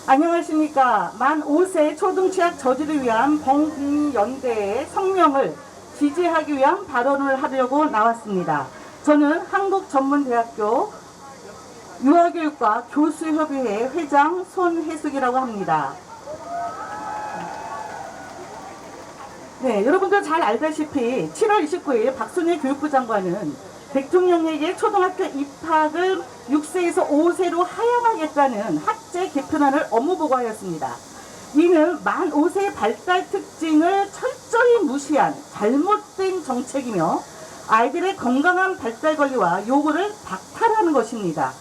안녕하십니까. 만 5세 초등취약 저지를 위한 범국민연대의 성명을 지지하기 위한 발언을 하려고 나왔습니다. 저는 한국전문대학교 유아교육과 교수협의회 회장 손혜숙이라고 합니다. 네, 여러분들 잘 알다시피 7월 29일 박순일 교육부 장관은 대통령에게 초등학교 입학을 6세에서 5세로 하향하겠다는 학제 개편안을 업무보고하였습니다. 이는 만 5세의 발달 특징을 철저히 무시한 잘못된 정책이며 아이들의 건강한 발달 권리와 요구를 박탈하는 것입니다.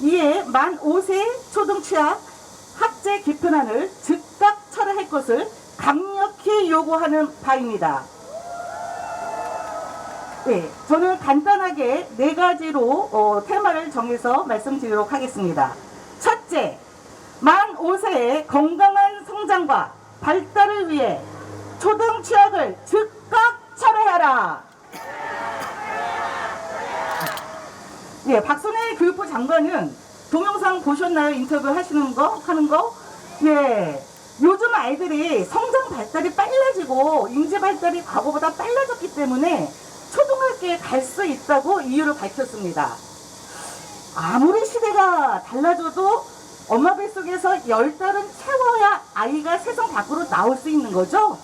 이에 만 5세 초등취약 학제 개편안을 즉각 철회할 것을 강력히 요구하는 바입니다. 네, 저는 간단하게 4가지로 테마를 정해서 말씀드리도록 하겠습니다. 첫째, 만 5세의 건강한 성장과 발달을 위해 초등취약을 즉각 철회하라. 네, 박순일 교육부 장관은 동영상 보셨나요? 인터뷰 하는 거? 예. 요즘 아이들이 성장 발달이 빨라지고 인지 발달이 과거보다 빨라졌기 때문에 초등학교에 갈 수 있다고 이유를 밝혔습니다. 아무리 시대가 달라져도 엄마 뱃속에서 10달은 채워야 아이가 세상 밖으로 나올 수 있는 거죠?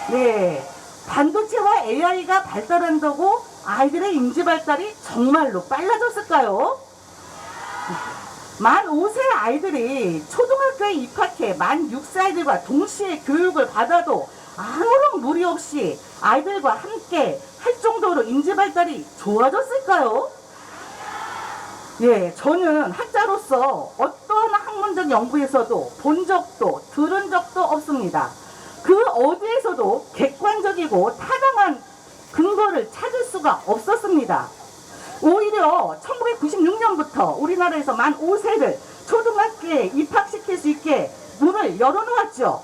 네. 반도체와 AI가 발달한다고 아이들의 인지 발달이 정말로 빨라졌을까요? 만 5세 아이들이 초등학교에 입학해 만 6세 아이들과 동시에 교육을 받아도 아무런 무리 없이 아이들과 함께 할 정도로 인지 발달이 좋아졌을까요? 예, 저는 학자로서 어떠한 학문적 연구에서도 본 적도 들은 적도 없습니다. 그 어디에서도 객관적이고 타당한 근거를 찾을 수가 없었습니다. 오히려 1996년부터 우리나라에서 만 5세를 초등학교에 입학시킬 수 있게 문을 열어놓았죠.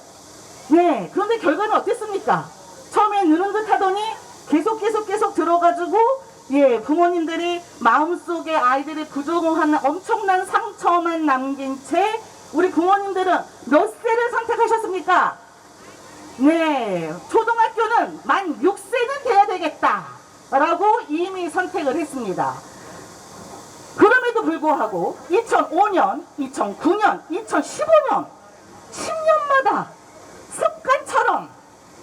네, 그런데 결과는 어땠습니까? 처음에 느는 듯 하더니 계속 들어가지고 예, 부모님들이 마음속에 아이들이 부정한 엄청난 상처만 남긴 채 우리 부모님들은 몇 세를 선택하셨습니까? 네, 초등학교는 만 6세는 돼야 되겠다 라고 이미 선택을 했습니다. 그럼에도 불구하고 2005년, 2009년, 2015년 10년마다 습관처럼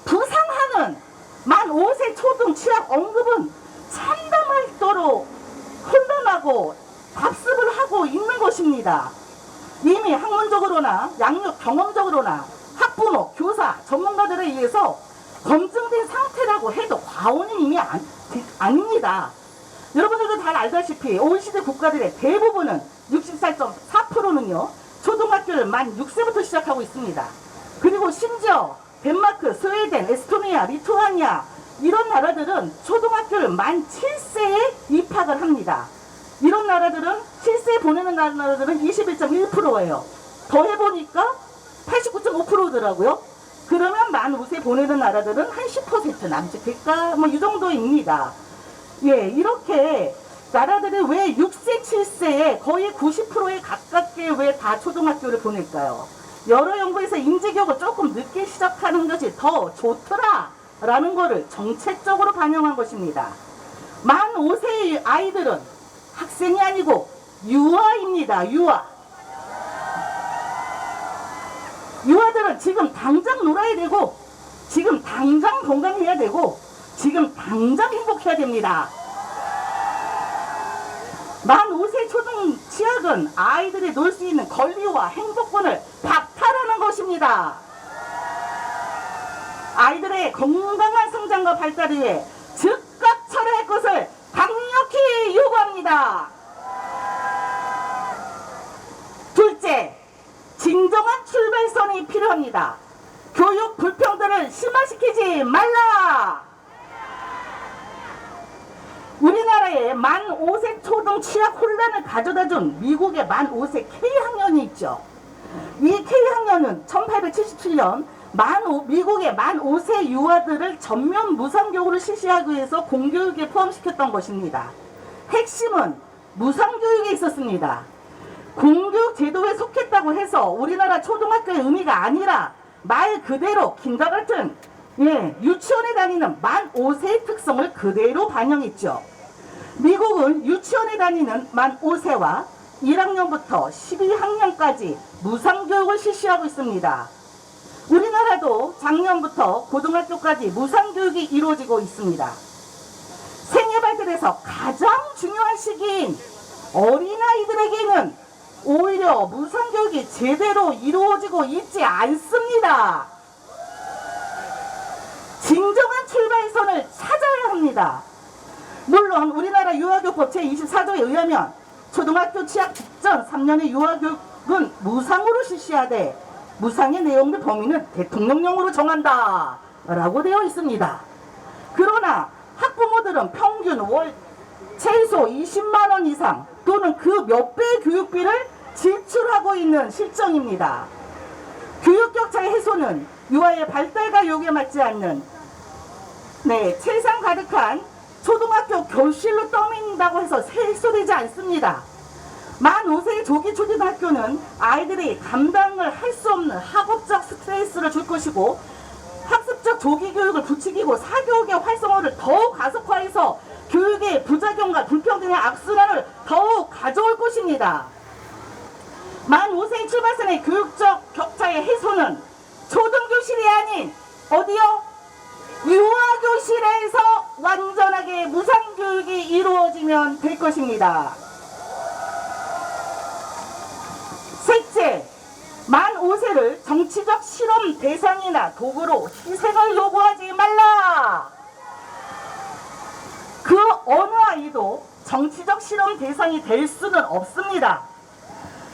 부상하는 만 5세 초등 취약 언급은 참담할도록 혼돈하고 답습을 하고 있는 것입니다. 이미 학문적으로나 양육 경험적으로나 학부모, 교사, 전문가들에 의해서 검증된 상태라고 해도 과언은 이미 아닙니다. 여러분들도 잘 알다시피 OECD 국가들의 대부분은 64.4%는요 초등학교를 만 6세부터 시작하고 있습니다. 그리고 심지어 덴마크, 스웨덴, 에스토니아, 리투아니아 이런 나라들은 초등학교를 만 7세에 입학을 합니다. 이런 나라들은 7세에 보내는 나라들은 21.1%예요. 더해보니까 89.5%더라고요. 그러면 만 5세 보내는 나라들은 한 10% 남짓할까? 뭐 이 정도입니다. 예, 이렇게 나라들이 왜 6세, 7세에 거의 90%에 가깝게 왜 다 초등학교를 보낼까요? 여러 연구에서 인지교육을 조금 늦게 시작하는 것이 더 좋더라 라는 거를 정책적으로 반영한 것입니다. 만 5세의 아이들은 학생이 아니고 유아입니다. 유아들은 지금 당장 놀아야 되고 지금 당장 건강해야 되고 지금 당장 행복해야 됩니다. 만 5세 초등 취약은 아이들이 놀 수 있는 권리와 행복권을 박탈하는 것입니다. 아이들의 건강한 성장과 발달을 위해 즉각 철회할 것을 강력히 요구합니다. 둘째, 진정한 출발선이 필요합니다. 교육 불평등을 심화시키지 말라. 우리나라에 만 5세 초등 취약 혼란을 가져다준 미국의 만 5세 K학년이 있죠. 이 K학년은 1877년 미국의 만 5세 유아들을 전면 무상교육을 실시하기 위해서 공교육에 포함시켰던 것입니다. 핵심은 무상교육에 있었습니다. 공교육 제도에 속했다고 해서 우리나라 초등학교의 의미가 아니라 말 그대로 kindergarten, 유치원에 다니는 만 5세의 특성을 그대로 반영했죠. 미국은 유치원에 다니는 만 5세와 1학년부터 12학년까지 무상교육을 실시하고 있습니다. 우리나라도 작년부터 고등학교까지 무상교육이 이루어지고 있습니다. 생애 발달에서 가장 중요한 시기인 어린아이들에게는 오히려 무상교육이 제대로 이루어지고 있지 않습니다. 진정한 출발선을 찾아야 합니다. 물론 우리나라 유아교법 제24조에 의하면 초등학교 취약 직전 3년의 유아교육은 무상으로 실시하되 무상의 내용과 범위는 대통령령으로 정한다 라고 되어 있습니다. 그러나 학부모들은 평균 월 최소 20만원 이상 또는 그 몇 배의 교육비를 지출하고 있는 실정입니다. 교육격차의 해소는 유아의 발달과 요구에 맞지 않는 세상 가득한 초등학교 교실로 떠민다고 해서 해소되지 않습니다. 만 5세의 조기 초등학교는 아이들이 감당을 할 수 없는 학업적 스트레스를 줄 것이고 학습적 조기 교육을 부추기고 사교육의 활성화를 더욱 가속화해서 교육의 부작용과 불평등의 악순환을 더욱 가져올 것입니다. 만 5세의 출발선의 교육적 격차의 해소는 초등교실이 아닌 어디요? 유아교실에서 완전하게 무상교육이 이루어지면 될 것입니다. 셋째, 만 5세를 정치적 실험 대상이나 도구로 희생을 요구하지 말라. 그 어느 아이도 정치적 실험 대상이 될 수는 없습니다.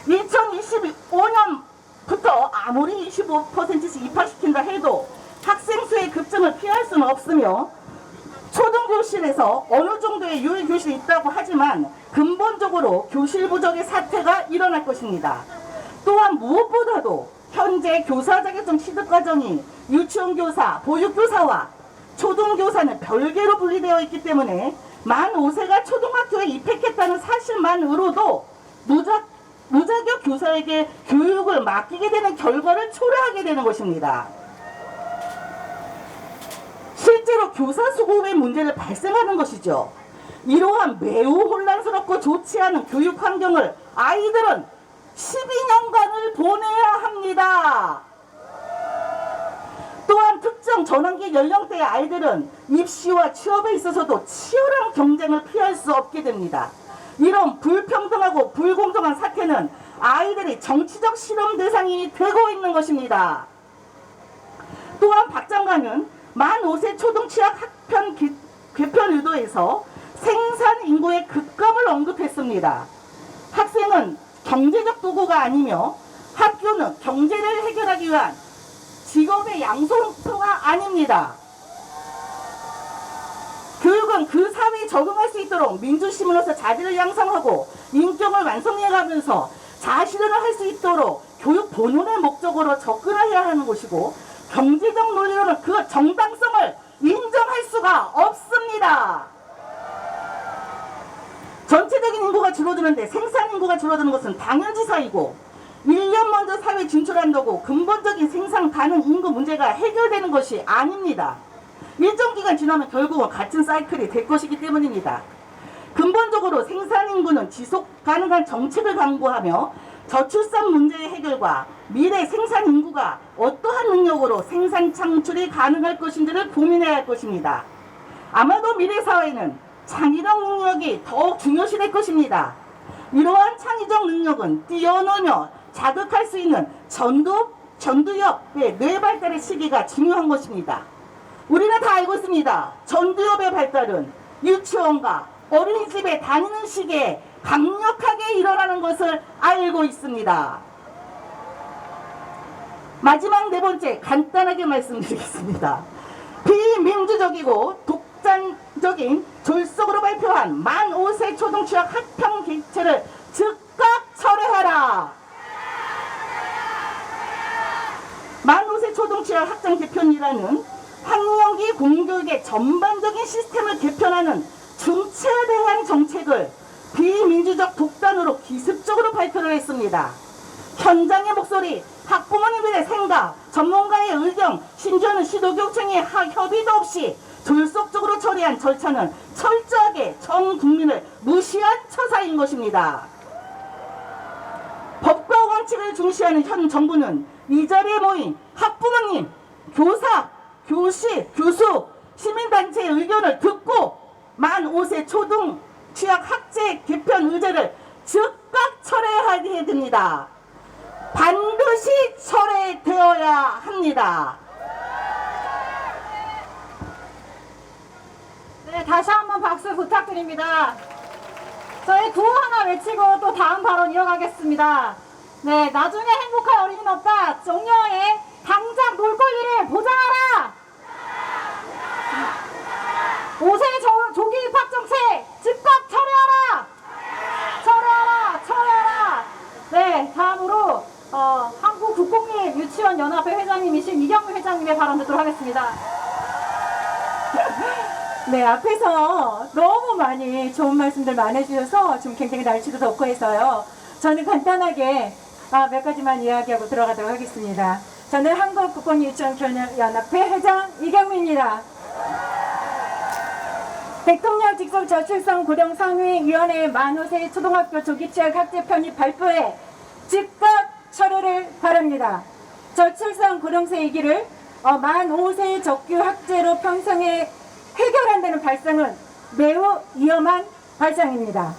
2025년부터 아무리 25%씩 입학시킨다 해도 학생 수의 급증을 피할 수는 없으며 초등교실에서 어느 정도의 유일교실이 있다고 하지만 근본적으로 교실 부족의 사태가 일어날 것입니다. 또한 무엇보다도 현재 교사 자격증 취득 과정이 유치원 교사, 보육교사와 초등교사는 별개로 분리되어 있기 때문에 만 5세가 초등학교에 입학했다는 사실만으로도 무자격 교사에게 교육을 맡기게 되는 결과를 초래하게 되는 것입니다. 실제로 교사 수급의 문제를 발생하는 것이죠. 이러한 매우 혼란스럽고 좋지 않은 교육 환경을 아이들은 12년간을 보내야 합니다. 또한 특정 전환기 연령대의 아이들은 입시와 취업에 있어서도 치열한 경쟁을 피할 수 없게 됩니다. 이런 불평등하고 불공정한 사태는 아이들이 정치적 실험 대상이 되고 있는 것입니다. 또한 박 장관은 만 5세 초등취학 학편 개편 의도에서 생산 인구의 급감을 언급했습니다. 학생은 경제적 도구가 아니며 학교는 경제를 해결하기 위한 직업의 양손터가 아닙니다. 교육은 그 사회에 적응할 수 있도록 민주시민으로서 자질을 양성하고 인격을 완성해가면서 자아실현을 할 수 있도록 교육 본연의 목적으로 접근해야 하는 것이고 경제적 논리로는 그 정당성을 인정할 수가 없습니다. 전체적인 인구가 줄어드는데 생산 인구가 줄어드는 것은 당연지사이고 1년 먼저 사회에 진출한다고 근본적인 생산 가능 인구 문제가 해결되는 것이 아닙니다. 일정 기간 지나면 결국은 같은 사이클이 될 것이기 때문입니다. 근본적으로 생산 인구는 지속 가능한 정책을 강구하며 저출산 문제의 해결과 미래 생산 인구가 어떠한 능력으로 생산 창출이 가능할 것인지를 고민해야 할 것입니다. 아마도 미래 사회는 창의적 능력이 더욱 중요시 될 것입니다. 이러한 창의적 능력은 뛰어넘어 자극할 수 있는 전두엽의 뇌 발달의 시기가 중요한 것입니다. 우리는 다 알고 있습니다. 전두엽의 발달은 유치원과 어린이집에 다니는 시기에 강력하게 일어나는 것을 알고 있습니다. 마지막 네 번째 간단하게 말씀드리겠습니다. 비민주적이고 독단적인 졸속으로 발표한 만 5세 초등취학 학평 개최를 즉각 철회하라. 만 5세 초등취학 학장 개편이라는 학령기 공교육의 전반적인 시스템을 개편하는 중체대한 정책을 비민주적 독단으로 기습적으로 발표를 했습니다. 현장의 목소리, 학부모님들의 생각, 전문가의 의견, 심지어는 시도교육청의 협의도 없이 졸속적으로 처리한 절차는 철저하게 전 국민을 무시한 처사인 것입니다. 법과 원칙을 중시하는 현 정부는 이 자리에 모인 학부모님, 교사, 교실, 교수, 시민단체의 의견을 듣고 만 5세 초등 취학 학제 개편 의제를 즉각 철회하게 됩니다. 반드시 철회되어야 합니다. 네, 다시 한번 박수 부탁드립니다. 저희 구호 하나 외치고 또 다음 발언 이어가겠습니다. 네, 나중에 행복할 어린이는 없다. 정려의 당장 놀 권리를 보장하라. 5세 조기 입학 정책 즉각 철회하라. 철회하라. 네, 다음으로 한국국공립유치원연합회 회장님이신 이경미 회장님의 발언 듣도록 하겠습니다. 네, 앞에서 너무 많이 좋은 말씀들 많이 해주셔서 지금 굉장히 날씨도 덥고 해서요. 저는 간단하게 몇 가지만 이야기하고 들어가도록 하겠습니다. 저는 한국국공립유치원연합회 회장 이경미입니다. 대통령 직속 저출산 고령 상위위원회 만 5세 초등학교 조기취학 학제 편입 발표에 즉각 철회를 바랍니다. 저출산 고령세 위기를 만 5세 적규 학제로 편성해 해결한다는 발상은 매우 위험한 발상입니다.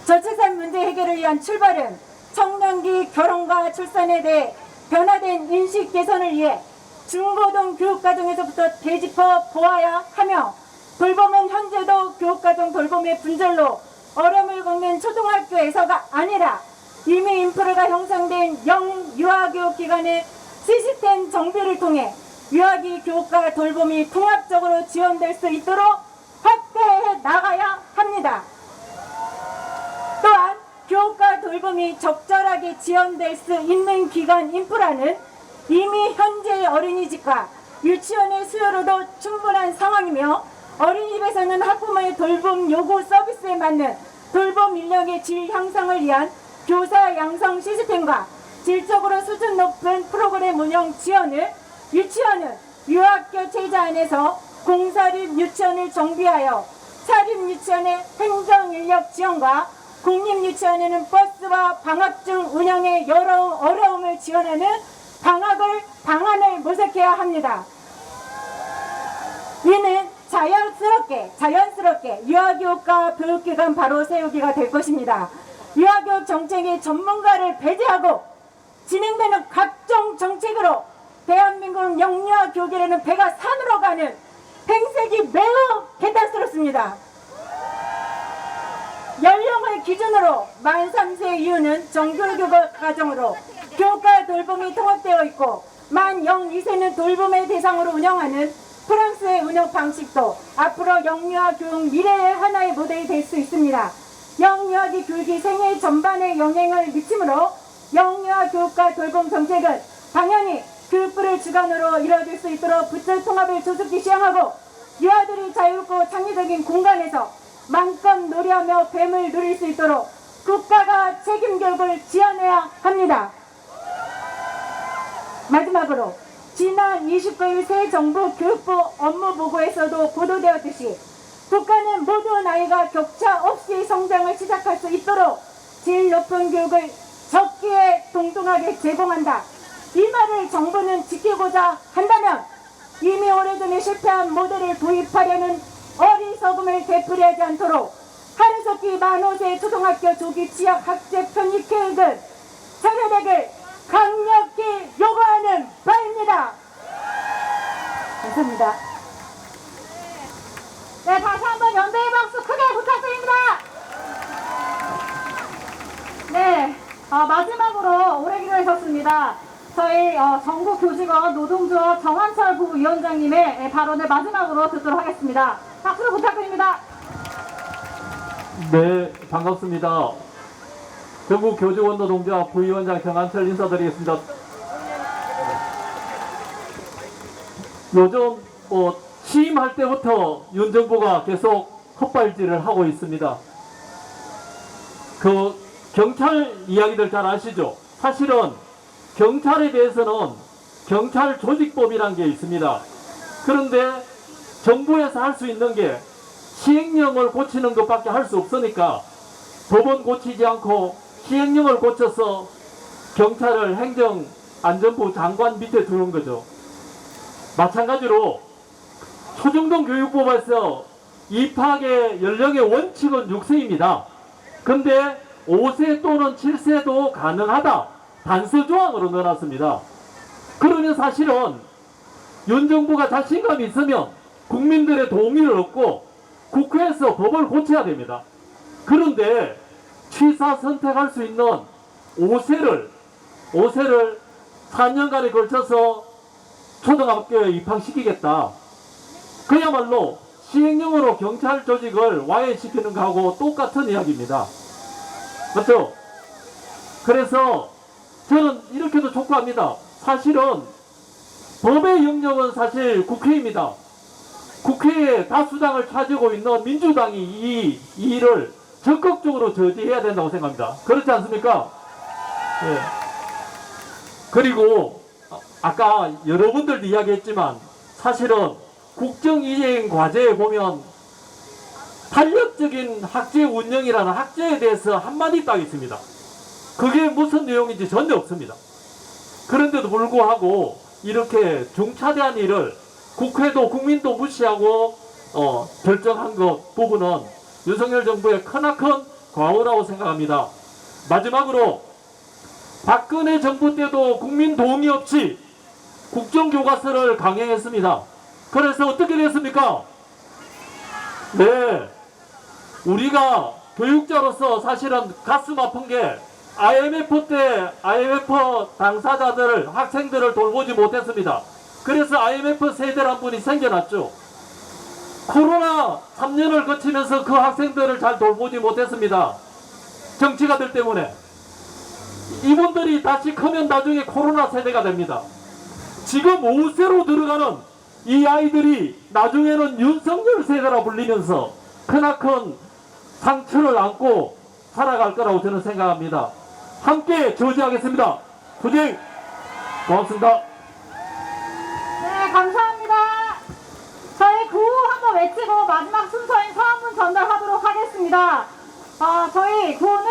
저출산 문제 해결을 위한 출발은 청년기 결혼과 출산에 대해 변화된 인식 개선을 위해 중고등 교육과정에서부터 되짚어 보아야 하며 돌봄은 현재도 교육과정 돌봄의 분절로 얼음을 걷는 초등학교에서가 아니라 이미 인프라가 형성된 영유아교육 기관의 시스템 정비를 통해 유아기 교육과 돌봄이 통합적으로 지원될 수 있도록 확대해 나가야 합니다. 또한 교육과 돌봄이 적절하게 지원될 수 있는 기관 인프라는 이미 현재의 어린이집과 유치원의 수요로도 충분한 상황이며 어린이집에서는 학부모의 돌봄 요구 서비스에 맞는 돌봄 인력의 질 향상을 위한 교사 양성 시스템과 질적으로 수준 높은 프로그램 운영 지원을 유치원은 유학교 체제 안에서 공사립 유치원을 정비하여 사립 유치원의 행정 인력 지원과 공립 유치원에는 버스와 방학 중 운영에 여러 어려움을 지원하는 방안을 모색해야 합니다. 이는 자연스럽게 유아교육과 교육기관 바로 세우기가 될 것입니다. 유아교육 정책의 전문가를 배제하고 진행되는 각종 정책으로 대한민국 영유아 교육이라는 배가 산으로 가는 행색이 매우 개탄스럽습니다. 연령을 기준으로 만 3세 이후는 정규교육 과정으로 교육과 돌봄이 통합되어 있고 만 0~2세는 돌봄의 대상으로 운영하는 프랑스의 운영 방식도 앞으로 영유아 교육 미래의 하나의 모델이 될 수 있습니다. 영유아기 교육이 생애 전반에 영향을 미치므로 영유아 교육과 돌봄 정책은 당연히 교육부를 주관으로 이루어질 수 있도록 부처 통합을 조속히 시행하고 유아들이 자유롭고 창의적인 공간에서 마음껏 놀이하며 뱀을 누릴 수 있도록 국가가 책임 교육을 지원해야 합니다. 마지막으로 지난 29일 새 정부 교육부 업무보고에서도 보도되었듯이 국가는 모든 아이가 격차 없이 성장을 시작할 수 있도록 질 높은 교육을 적기에 동등하게 제공한다. 이 말을 정부는 지키고자 한다면 이미 오래전에 실패한 모델을 도입하려는 어리석음을 되풀이하지 않도록 하루속히 만 5세 초등학교 조기 취약 학제 편입 계획을 차려내길 강력히 요구하는 바입니다. 감사합니다. 네, 다시 한번 연대의 박수 크게 부탁드립니다. 네, 마지막으로 오래 기다리셨습니다. 저희 전국교직원 노동조합 정한철 부위원장님의 발언을 마지막으로 듣도록 하겠습니다. 박수로 부탁드립니다. 네, 반갑습니다. 전국교직원 노동조합 부위원장 정한철 인사드리겠습니다. 요즘 취임할 때부터 윤 정부가 계속 헛발질을 하고 있습니다. 그 경찰 이야기들 잘 아시죠? 사실은 경찰에 대해서는 경찰 조직법이라는 게 있습니다. 그런데 정부에서 할 수 있는 게 시행령을 고치는 것밖에 할 수 없으니까 법은 고치지 않고 시행령을 고쳐서 경찰을 행정안전부 장관 밑에 두는 거죠. 마찬가지로 초중등 교육법에서 입학의 연령의 원칙은 6세입니다. 근데 5세 또는 7세도 가능하다. 단서조항으로 넣어놨습니다. 그러면 사실은 윤 정부가 자신감이 있으면 국민들의 동의를 얻고 국회에서 법을 고쳐야 됩니다. 그런데 취사 선택할 수 있는 5세를 4년간에 걸쳐서 초등학교에 입학시키겠다. 그야말로 시행령으로 경찰 조직을 와해시키는 거하고 똑같은 이야기입니다. 맞죠? 그래서 저는 이렇게도 촉구합니다. 사실은 법의 영역은 사실 국회입니다. 국회에 다수당을 차지하고 있는 민주당이 이 일을 적극적으로 저지해야 된다고 생각합니다. 그렇지 않습니까? 예. 그리고 아까 여러분들도 이야기했지만 사실은 국정이행 과제에 보면 탄력적인 학제 운영이라는 학제에 대해서 한마디 딱 있습니다. 그게 무슨 내용인지 전혀 없습니다. 그런데도 불구하고 이렇게 중차대한 일을 국회도 국민도 무시하고 결정한 것 부분은 윤석열 정부의 크나큰 과오라고 생각합니다. 마지막으로 박근혜 정부 때도 국민 동의 없이 국정교과서를 강행했습니다. 그래서 어떻게 됐습니까? 네, 우리가 교육자로서 사실은 가슴 아픈 게 IMF 때 IMF 당사자들, 학생들을 돌보지 못했습니다. 그래서 IMF 세대란 분이 생겨났죠. 코로나 3년을 거치면서 그 학생들을 잘 돌보지 못했습니다. 정치가들 때문에. 이분들이 다시 크면 나중에 코로나 세대가 됩니다. 지금 5세로 들어가는 이 아이들이 나중에는 윤석열 세대라 불리면서 크나큰 상처를 안고 살아갈 거라고 저는 생각합니다. 함께 저지하겠습니다. 부장 고맙습니다. 네, 감사합니다. 저희 구호 한번 외치고 마지막 순서인 서한문 전달하도록 하겠습니다. 저희 구호는